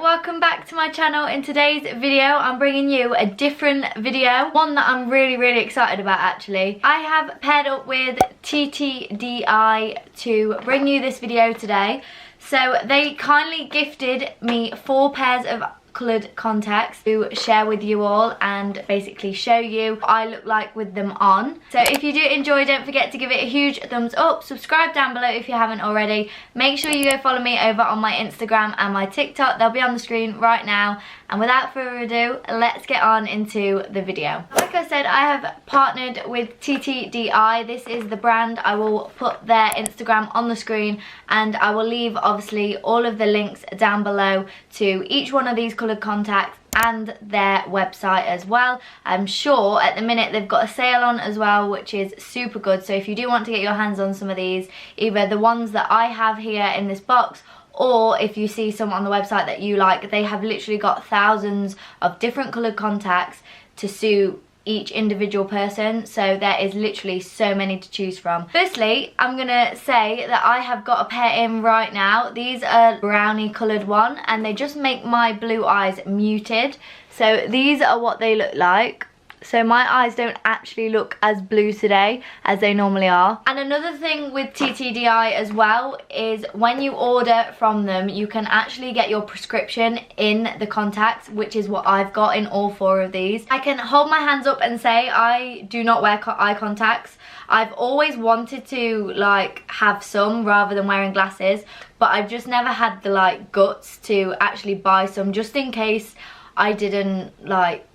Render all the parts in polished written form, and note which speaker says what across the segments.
Speaker 1: welcome back to my channel. In today's video I'm bringing you a different video, one that I'm really excited about actually. I have paired up with TTDEYE to bring you this video today. So they kindly gifted me 4 pairs of coloured contacts to share with you all and basically show you what I look like with them on. So if you do enjoy, don't forget to give it a huge thumbs up, subscribe down below if you haven't already, make sure you go follow me over on my Instagram and my TikTok, they'll be on the screen right now. And without further ado, let's get on into the video. Like I said, I have partnered with TTDEYE. This is the brand. I will put their Instagram on the screen and I will leave obviously all of the links down below to each one of these coloured contacts and their website as well. I'm sure at the minute they've got a sale on as well, which is super good. So if you do want to get your hands on some of these, either the ones that I have here in this box, or if you see some on the website that you like, they have literally got thousands of different coloured contacts to suit each individual person, so there is literally so many to choose from. Firstly, I'm gonna say that I have got a pair in right now. These are brownie coloured one and they just make my blue eyes muted. So these are what they look like. So my eyes don't actually look as blue today as they normally are. And another thing with TTDEYE as well is when you order from them, you can actually get your prescription in the contacts, which is what I've got in all 4 of these. I can hold my hands up and say I do not wear eye contacts. I've always wanted to like have some rather than wearing glasses, but I've just never had the like guts to actually buy some just in case I didn't like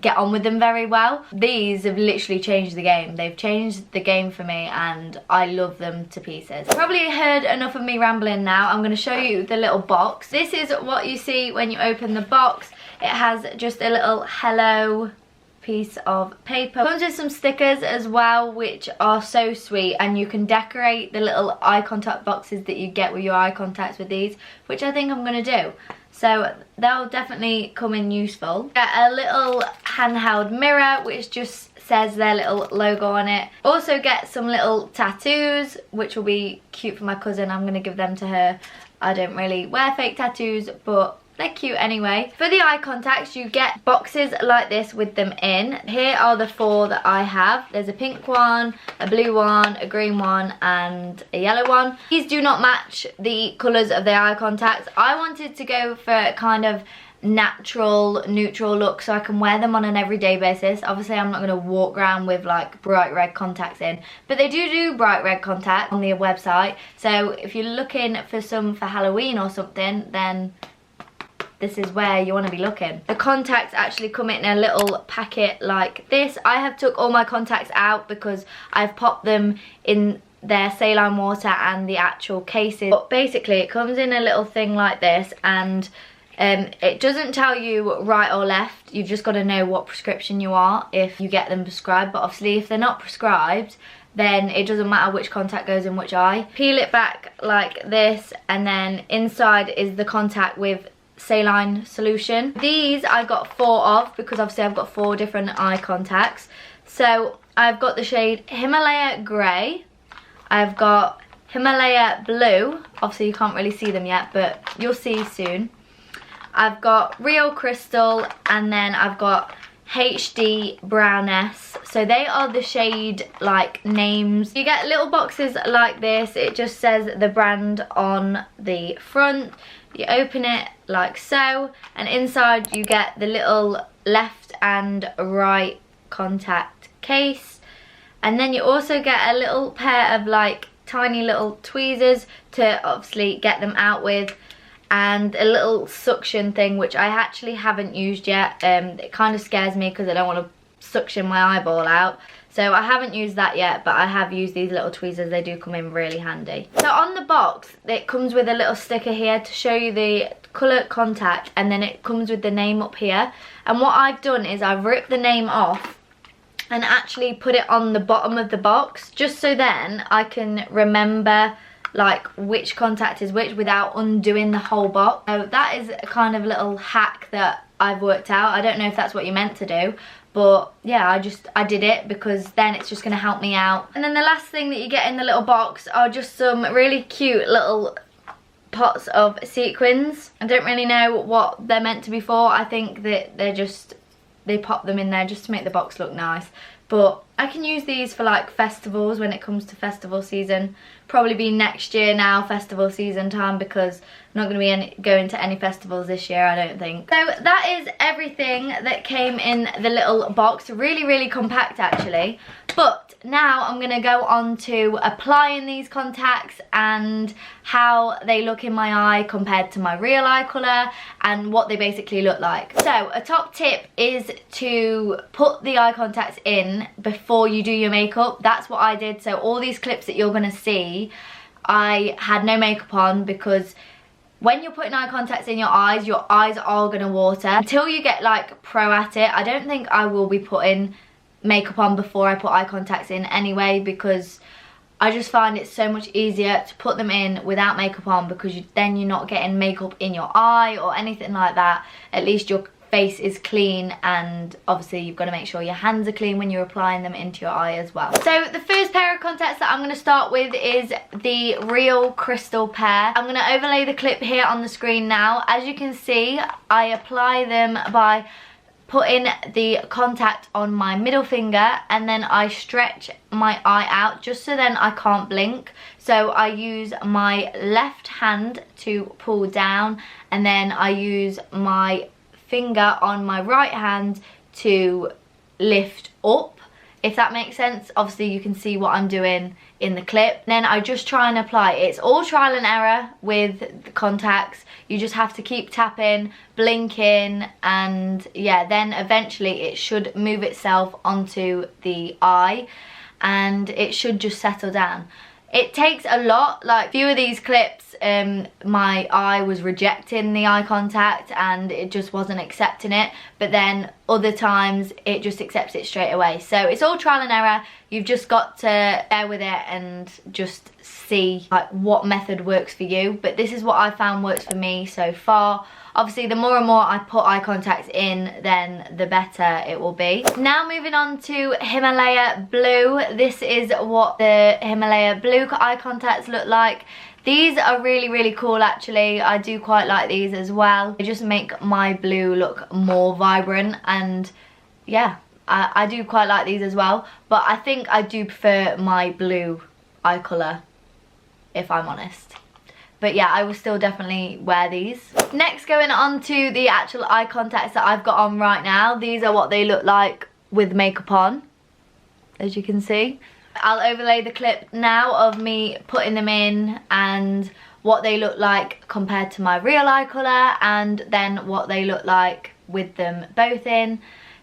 Speaker 1: get on with them very well. These have literally changed the game. They've changed the game for me and I love them to pieces. Probably heard enough of me rambling now. I'm going to show you the little box. This is what you see when you open the box. It has just a little hello piece of paper. Comes with some stickers as well, which are so sweet, and you can decorate the little eye contact boxes that you get with your eye contacts with these, which I think I'm going to do. So they'll definitely come in useful. Get a little handheld mirror which just says their little logo on it. Also get some little tattoos which will be cute for my cousin. I'm going to give them to her. I don't really wear fake tattoos, but they're cute anyway. For the eye contacts, you get boxes like this with them in. Here are the 4 that I have. There's a pink one, a blue one, a green one, and a yellow one. These do not match the colours of the eye contacts. I wanted to go for a kind of natural, neutral look so I can wear them on an everyday basis. Obviously, I'm not going to walk around with like bright red contacts in, but they do bright red contacts on the website. So if you're looking for some for Halloween or something, then this is where you want to be looking. The contacts actually come in a little packet like this. I have took all my contacts out because I've popped them in their saline water and the actual cases. But basically it comes in a little thing like this, and it doesn't tell you right or left. You've just got to know what prescription you are if you get them prescribed. But obviously if they're not prescribed, then it doesn't matter which contact goes in which eye. Peel it back like this, and then inside is the contact with saline solution. These I got 4 of because obviously I've got 4 different eye contacts. So I've got the shade Himalaya Grey, I've got Himalaya Blue, obviously you can't really see them yet but you'll see soon. I've got Real Crystal, and then I've got HD Brownness. So they are the shade like names. You get little boxes like this. It just says the brand on the front. You open it like so, and inside you get the little left and right contact case, and then you also get a little pair of like tiny little tweezers to obviously get them out with, and a little suction thing which I actually haven't used yet. It kind of scares me because I don't want to suction my eyeball out. So I haven't used that yet, but I have used these little tweezers. They do come in really handy. So on the box, it comes with a little sticker here to show you the colour contact, and then it comes with the name up here. And what I've done is I've ripped the name off and actually put it on the bottom of the box, just so then I can remember like which contact is which without undoing the whole box. So that is a kind of little hack that I've worked out. I don't know if that's what you're meant to do, but yeah, I did it because then it's just going to help me out. And then the last thing that you get in the little box are just some really cute little pots of sequins. I don't really know what they're meant to be for. I think that they pop them in there just to make the box look nice. But I can use these for like festivals when it comes to festival season. Probably be next year now, festival season time, because I'm not going to be going to any festivals this year, I don't think. So that is everything that came in the little box. Really, really compact actually. But now I'm going to go on to applying these contacts and how they look in my eye compared to my real eye colour and what they basically look like. So a top tip is to put the eye contacts in before you do your makeup. That's what I did. So all these clips that you're going to see, I had no makeup on, because when you're putting eye contacts in your eyes are going to water. Until you get like pro at it, I don't think I will be putting makeup on before I put eye contacts in anyway, because I just find it so much easier to put them in without makeup on, because then you're not getting makeup in your eye or anything like that. At least your face is clean, and obviously you've got to make sure your hands are clean when you're applying them into your eye as well. So the first pair of contacts that I'm going to start with is the Real Crystal pair. I'm going to overlay the clip here on the screen now. As you can see, I apply them by putting the contact on my middle finger, and then I stretch my eye out just so then I can't blink. So I use my left hand to pull down, and then I use my finger on my right hand to lift up, if that makes sense. Obviously you can see what I'm doing in the clip. Then I just try and apply. It's all trial and error with the contacts. You just have to keep tapping, blinking, and yeah, then eventually it should move itself onto the eye and it should just settle down. It takes a lot. Like a few of these clips, my eye was rejecting the eye contact and it just wasn't accepting it, but then other times it just accepts it straight away. So it's all trial and error. You've just got to bear with it and just see like what method works for you. But this is what I found works for me so far. Obviously the more and more I put eye contacts in, then the better it will be. Now moving on to Himalaya Blue. This is what the Himalaya Blue eye contacts look like. These are really, really cool actually. I do quite like these as well. They just make my blue look more vibrant, and yeah, I do quite like these as well. But I think I do prefer my blue eye colour, if I'm honest. But yeah, I will still definitely wear these. Next, going on to the actual eye contacts that I've got on right now. These are what they look like with makeup on, as you can see. I'll overlay the clip now of me putting them in and what they look like compared to my real eye colour, and then what they look like with them both in.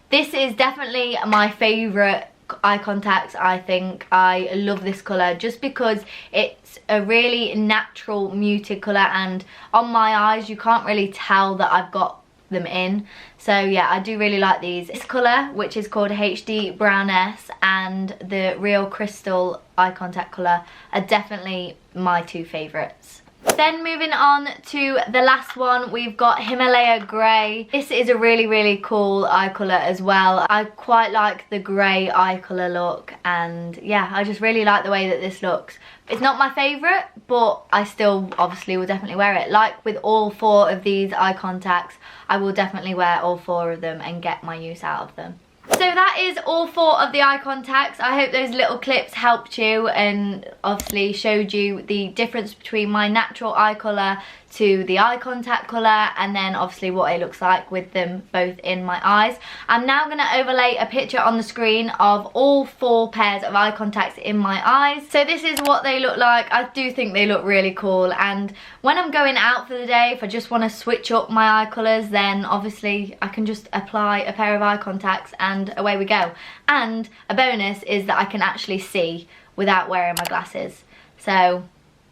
Speaker 1: This is definitely my favourite eye contacts. I think I love this colour just because it's a really natural muted colour, and on my eyes you can't really tell that I've got them in. So yeah, I do really like these. This colour, which is called HD Brownness, and the Real Crystal eye contact colour are definitely my two favourites. Then moving on to the last one, we've got Himalaya Grey. This is a really, really cool eye colour as well. I quite like the grey eye colour look, and yeah, I just really like the way that this looks. It's not my favourite, but I still obviously will definitely wear it. Like with all four of these eye contacts, I will definitely wear all four of them and get my use out of them. So that is all four of the eye contacts. I hope those little clips helped you and obviously showed you the difference between my natural eye colour to the eye contact colour, and then obviously what it looks like with them both in my eyes. I'm now going to overlay a picture on the screen of all four pairs of eye contacts in my eyes. So this is what they look like. I do think they look really cool, and when I'm going out for the day, if I just want to switch up my eye colours, then obviously I can just apply a pair of eye contacts and away we go. And a bonus is that I can actually see without wearing my glasses. So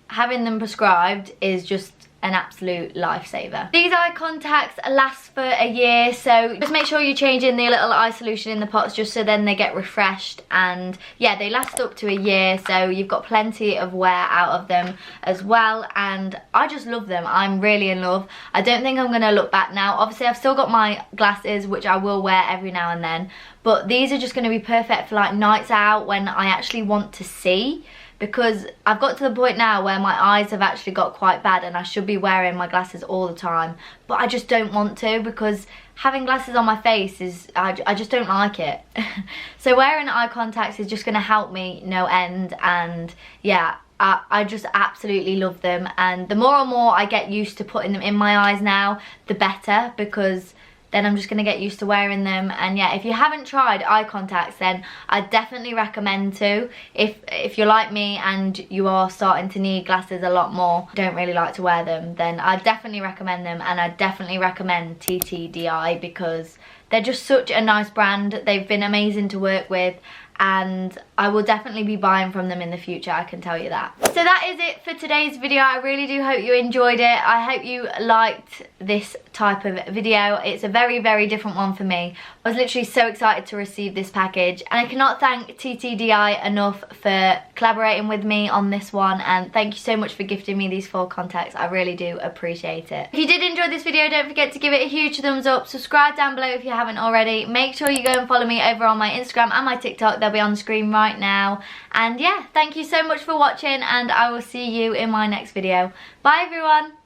Speaker 1: having them prescribed is just an absolute lifesaver. These eye contacts last for a year, so just make sure you change in the little eye solution in the pots just so then they get refreshed, and yeah, they last up to a year, so you've got plenty of wear out of them as well, and I just love them. I'm really in love. I don't think I'm going to look back now. Obviously I've still got my glasses, which I will wear every now and then, but these are just going to be perfect for like nights out when I actually want to see, because I've got to the point now where my eyes have actually got quite bad and I should be wearing my glasses all the time, but I just don't want to because having glasses on my face is, I just don't like it. So wearing eye contacts is just going to help me no end, and yeah, I just absolutely love them, and the more and more I get used to putting them in my eyes now, the better, because then I'm just going to get used to wearing them. And yeah, if you haven't tried eye contacts, then I definitely recommend to. If you're like me and you are starting to need glasses a lot more, don't really like to wear them, then I definitely recommend them, and I definitely recommend TTDEYE because they're just such a nice brand. They've been amazing to work with, and I will definitely be buying from them in the future, I can tell you that. So that is it for today's video. I really do hope you enjoyed it. I hope you liked this type of video. It's a very, very different one for me. I was literally so excited to receive this package, and I cannot thank TTDEYE enough for collaborating with me on this one, and thank you so much for gifting me these 4 contacts. I really do appreciate it. If you did enjoy this video, don't forget to give it a huge thumbs up. Subscribe down below if you haven't already. Make sure you go and follow me over on my Instagram and my TikTok. They'll be on the screen right now. And yeah, thank you so much for watching, and I will see you in my next video. Bye everyone.